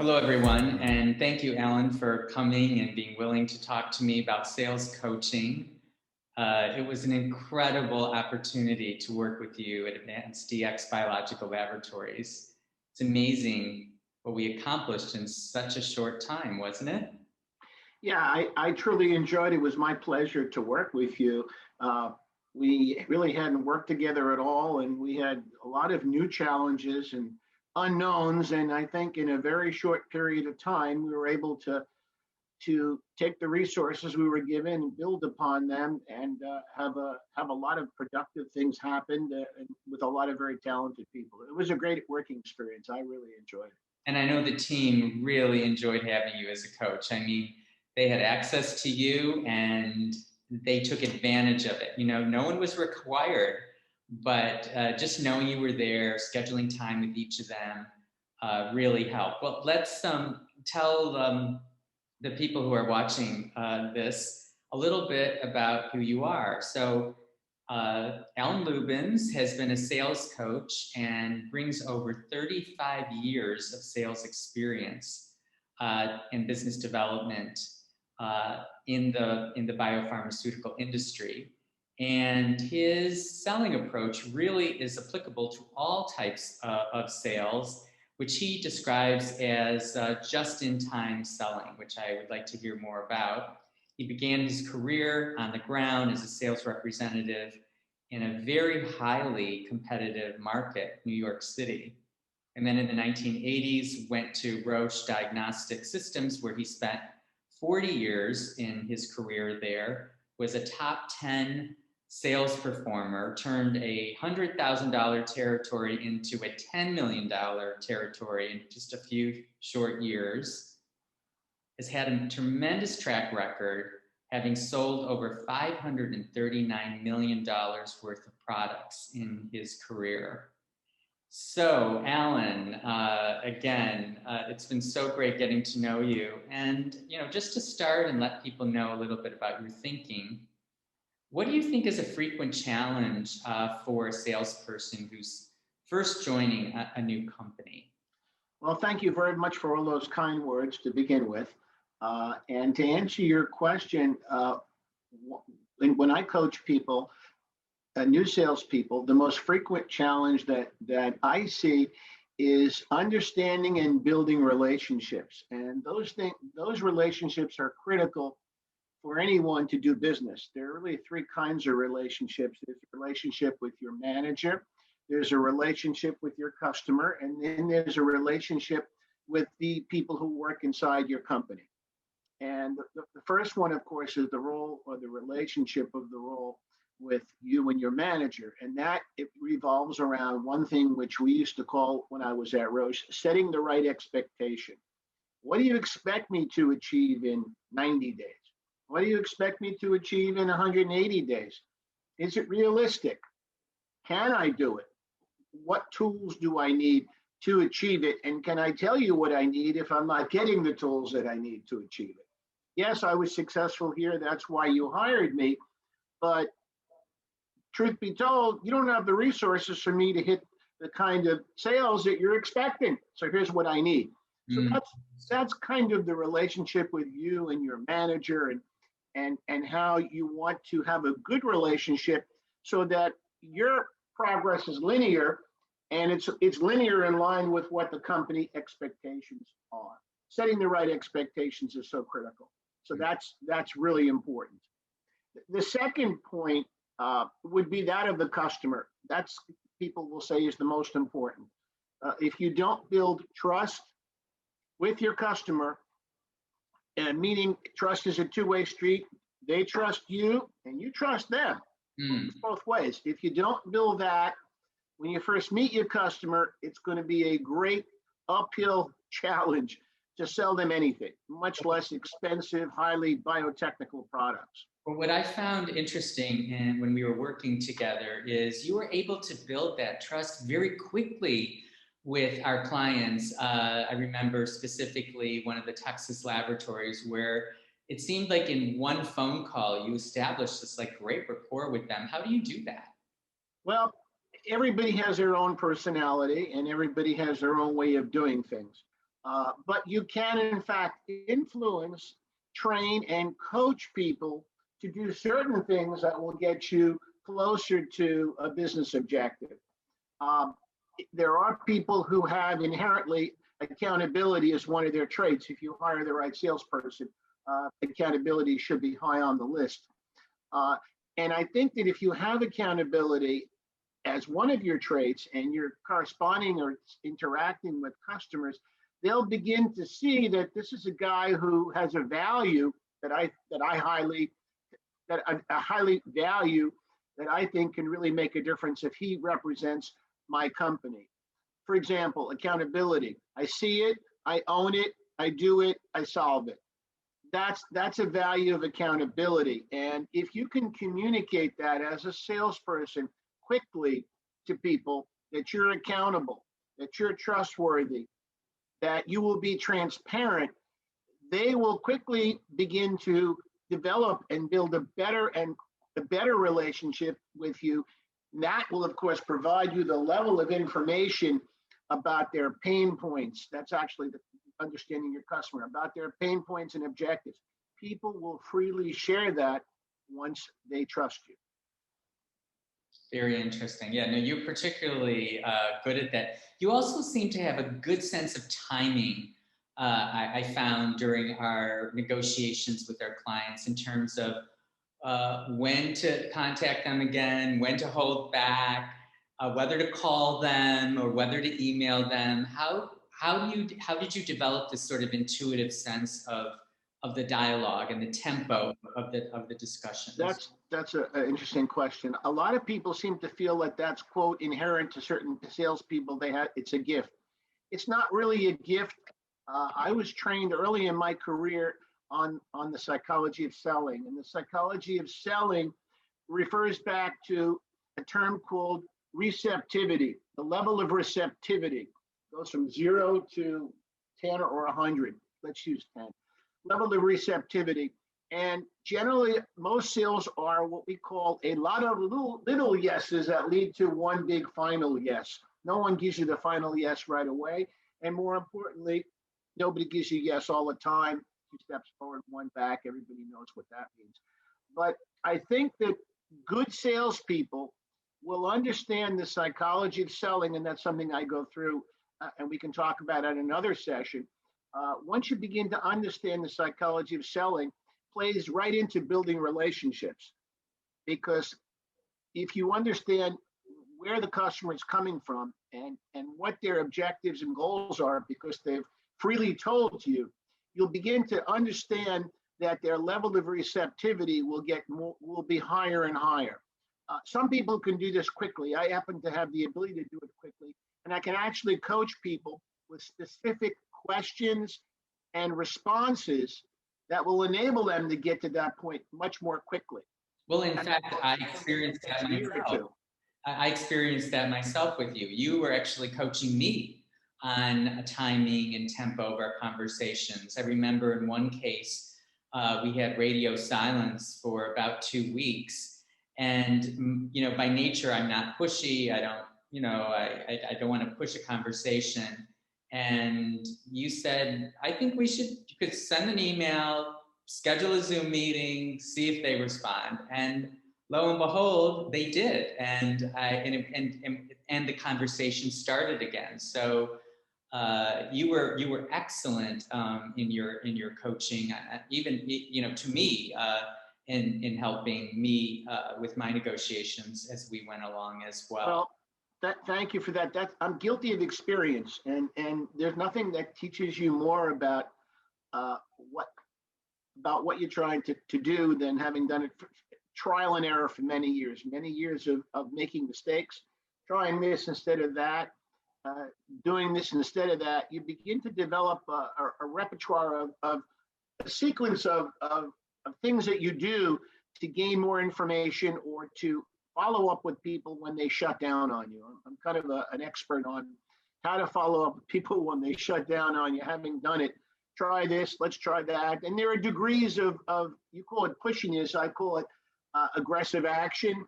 Hello, everyone, and thank you, Alan, for coming and being willing to talk to me about sales coaching. It was an incredible opportunity to work with you at Advanced DX Biological Laboratories. It's amazing what we accomplished in such a short time, wasn't it? Yeah, I truly enjoyed it. It was my pleasure to work with you. We really hadn't worked together at all, and we had a lot of new challenges and unknowns. And I think in a very short period of time, we were able to take the resources we were given and build upon them, and have a lot of productive things happen and with a lot of very talented people. It was a great working experience. I really enjoyed it. And I know the team really enjoyed having you as a coach. I mean, they had access to you and they took advantage of it. You know, no one was required, but just knowing you were there, scheduling time with each of them really helped. Well, let's tell the people who are watching this a little bit about who you are. So Alan Lubins has been a sales coach and brings over 35 years of sales experience in business development in the biopharmaceutical industry. And his selling approach really is applicable to all types of sales, which he describes as just-in-time selling, which I would like to hear more about. He began his career on the ground as a sales representative in a very highly competitive market, New York City. And then in the 1980s, went to Roche Diagnostics Systems, where he spent 40 years in his career there, was a top 10 sales performer, turned a $100,000 territory into a $10 million territory in just a few short years, has had a tremendous track record, having sold over $539 million worth of products in his career. So, Alan, again, it's been so great getting to know you. And, you know, just to start and let people know a little bit about your thinking, what do you think is a frequent challenge for a salesperson who's first joining a new company? Well, thank you very much for all those kind words to begin with. And to answer your question, when I coach people, new salespeople, the most frequent challenge that I see is understanding and building relationships. And those relationships are critical for anyone to do business. There are really three kinds of relationships. There's a relationship with your manager, there's a relationship with your customer, and then there's a relationship with the people who work inside your company. And the first one, of course, is the role or the relationship of the role with you and your manager. And that it revolves around one thing which we used to call, when I was at Roche, setting the right expectation. What do you expect me to achieve in 90 days? What do you expect me to achieve in 180 days? Is it realistic? Can I do it? What tools do I need to achieve it? And can I tell you what I need if I'm not getting the tools that I need to achieve it? Yes, I was successful here. That's why you hired me. But truth be told, you don't have the resources for me to hit the kind of sales that you're expecting. So here's what I need. So that's kind of the relationship with you and your manager, and how you want to have a good relationship so that your progress is linear, and it's linear in line with what the company expectations are. Setting the right expectations is so critical. So that's really important. The second point would be that of the customer. That's, people will say, is the most important. If you don't build trust with your customer, and meaning trust is a two-way street, they trust you and you trust them. It's both ways. If you don't build that, when you first meet your customer, it's going to be a great uphill challenge to sell them anything, much less expensive, highly biotechnical products. Well, what I found interesting when we were working together is you were able to build that trust very quickly with our clients. I remember specifically one of the Texas laboratories where it seemed like in one phone call you established this like great rapport with them. How do you do that? Well, everybody has their own personality and everybody has their own way of doing things. But you can, in fact, influence, train, and coach people to do certain things that will get you closer to a business objective. Um, there are people who have inherently accountability as one of their traits. If you hire the right salesperson, accountability should be high on the list. Uh, and I think that if you have accountability as one of your traits and you're corresponding or interacting with customers, they'll begin to see that this is a guy who has a value that I highly value, that I think can really make a difference if he represents my company. For example, accountability. I see it, I own it, I do it, I solve it. That's a value of accountability. And if you can communicate that as a salesperson quickly to people, that you're accountable, that you're trustworthy, that you will be transparent, they will quickly begin to develop and build a better relationship with you. That will, of course, provide you the level of information about their pain points. That's actually the understanding your customer, about their pain points and objectives. People will freely share that once they trust you. Very interesting. Yeah, no, you're particularly good at that. You also seem to have a good sense of timing. I found during our negotiations with our clients in terms of when to contact them again, when to hold back, whether to call them or whether to email them. How did you develop this sort of intuitive sense of the dialogue and the tempo of the discussions? That's an interesting question. A lot of people seem to feel that that's, quote, inherent to certain salespeople. It's a gift. It's not really a gift. I was trained early in my career on the psychology of selling, and the psychology of selling refers back to a term called receptivity. The level of receptivity goes from 0 to 10 or 100. Let's use 10. Level of receptivity. And generally, most sales are what we call a lot of little yeses that lead to one big final yes. No one gives you the final yes right away. And more importantly, nobody gives you yes all the time. 2 steps forward, 1 back. Everybody knows what that means. But I think that good salespeople will understand the psychology of selling, and that's something I go through, and we can talk about at another session. Once you begin to understand the psychology of selling, plays right into building relationships. Because if you understand where the customer is coming from and what their objectives and goals are, because they've freely told you, you'll begin to understand that their level of receptivity will be higher and higher. Some people can do this quickly. I happen to have the ability to do it quickly, and I can actually coach people with specific questions and responses that will enable them to get to that point much more quickly. Well, in fact, I experienced that myself. I experienced that myself with you. You were actually coaching me on timing and tempo of our conversations. I remember in one case, we had radio silence for about 2 weeks. And, by nature, I'm not pushy. I don't want to push a conversation. And you said, I think you could send an email, schedule a Zoom meeting, see if they respond. And lo and behold, they did. And the conversation started again. So you were excellent in your coaching, even to me, in helping me with my negotiations as we went along as well. Thank you for that. I'm guilty of experience, and there's nothing that teaches you more about what you're trying to do than having done it trial and error for many years of making mistakes, trying this instead of that, doing this instead of that. You begin to develop a repertoire of a sequence of things that you do to gain more information or to follow up with people when they shut down on you. I'm kind of an expert on how to follow up with people when they shut down on you, having done it. Try this, let's try that. And there are degrees of you call it pushiness, I call it aggressive action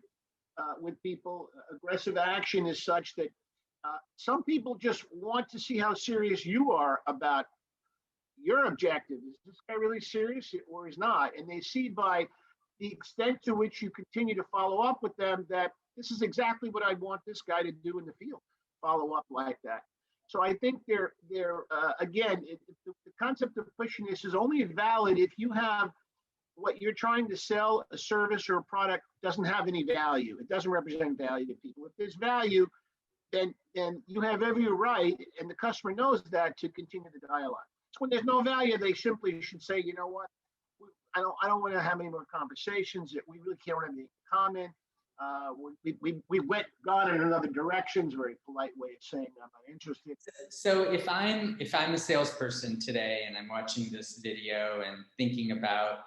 with people. Aggressive action is such that Some people just want to see how serious you are about your objective. Is this guy really serious or is not? And they see by the extent to which you continue to follow up with them that this is exactly what I want this guy to do in the field, follow up like that. So I think again, the concept of pushing this is only valid if you have what you're trying to sell, a service or a product, doesn't have any value. It doesn't represent value to people. If there's value, then you have every right, and the customer knows that, to continue the dialogue. So when there's no value, they simply should say, you know what, I don't want to have any more conversations. We really can't have any comment. We gone in another direction. It's a very polite way of saying I'm not interested. So if I'm a salesperson today and I'm watching this video and thinking about,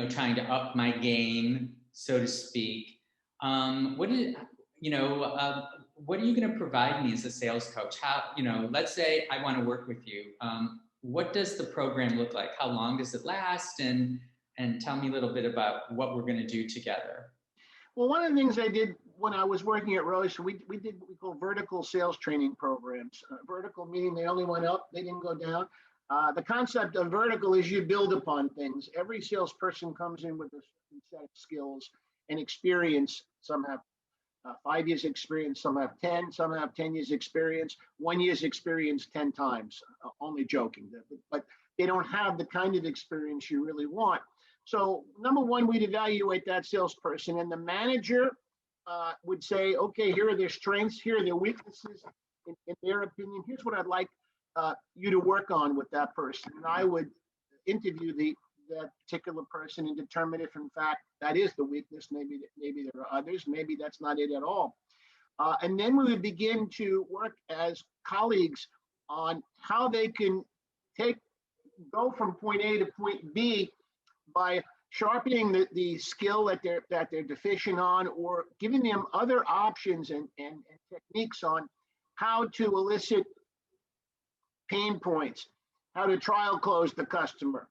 trying to up my game, so to speak, what are you going to provide me as a sales coach? How, let's say I want to work with you. What does the program look like? How long does it last? And tell me a little bit about what we're going to do together. Well, one of the things I did when I was working at Roche, we did what we call vertical sales training programs. Vertical meaning they only went up, they didn't go down. The concept of vertical is you build upon things. Every salesperson comes in with a certain set of skills and experience. Some have 5 years experience, some have 10, some have 10 years experience, 1 year's experience 10 times, only joking, but they don't have the kind of experience you really want. So number one, we'd evaluate that salesperson, and the manager would say, okay, here are their strengths, here are their weaknesses, in their opinion, here's what I'd like you to work on with that person. And I would interview that particular person and determine if in fact that is the weakness. Maybe there are others, maybe that's not it at all. And then we would begin to work as colleagues on how they can go from point A to point B by sharpening the skill that they're deficient on, or giving them other options and techniques on how to elicit pain points, how to trial close the customer,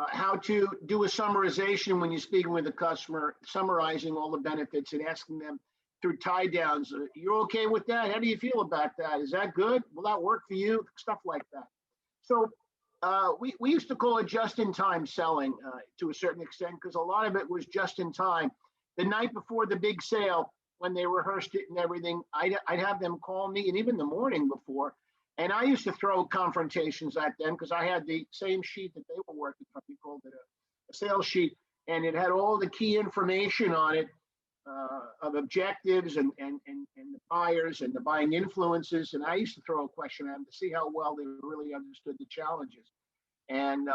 how to do a summarization when you're speaking with the customer, summarizing all the benefits and asking them through tie downs, you're okay with that? How do you feel about that? Is that good? Will that work for you? Stuff like that. So we used to call it just-in-time selling to a certain extent, because a lot of it was just in time. The night before the big sale, when they rehearsed it and everything, I'd have them call me, and even the morning before, and I used to throw confrontations at them because I had the same sheet that they were working from. We called it a sales sheet, and it had all the key information on it of objectives and the buyers and the buying influences. And I used to throw a question at them to see how well they really understood the challenges. And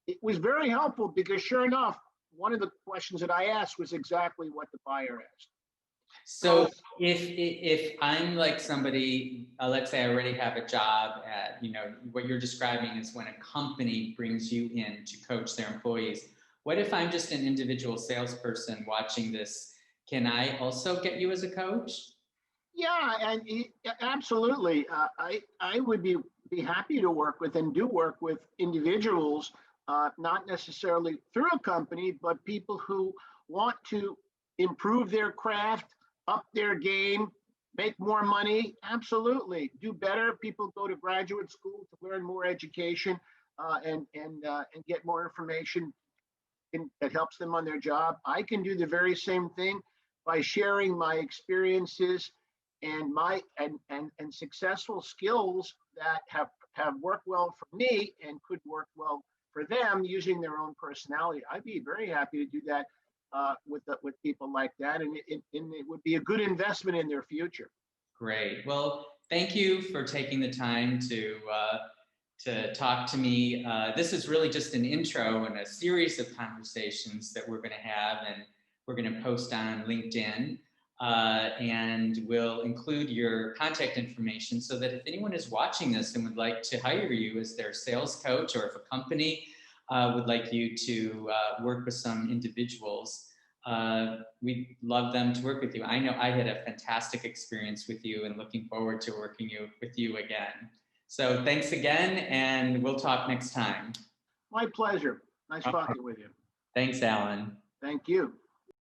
it was very helpful, because sure enough, one of the questions that I asked was exactly what the buyer asked. So if I'm like somebody, let's say I already have a job at, what you're describing is when a company brings you in to coach their employees. What if I'm just an individual salesperson watching this? Can I also get you as a coach? Yeah, and absolutely. I would be happy to work with, and do work with, individuals, not necessarily through a company, but people who want to improve their craft, up their game, make more money. Absolutely, do better. People go to graduate school to learn more education and get more information that helps them on their job. I can do the very same thing by sharing my experiences and my and successful skills that have worked well for me and could work well for them using their own personality. I'd be very happy to do that with people like that, and it would be a good investment in their future. Great. Well, thank you for taking the time to talk to me. This is really just an intro and a series of conversations that we're going to have, and we're going to post on LinkedIn, and we'll include your contact information so that if anyone is watching this and would like to hire you as their sales coach, or if a company would like you to work with some individuals, we'd love them to work with you. I know I had a fantastic experience with you, and looking forward to working with you again. So thanks again, and we'll talk next time. My pleasure. Nice talking with you. Thanks, Alan. Thank you.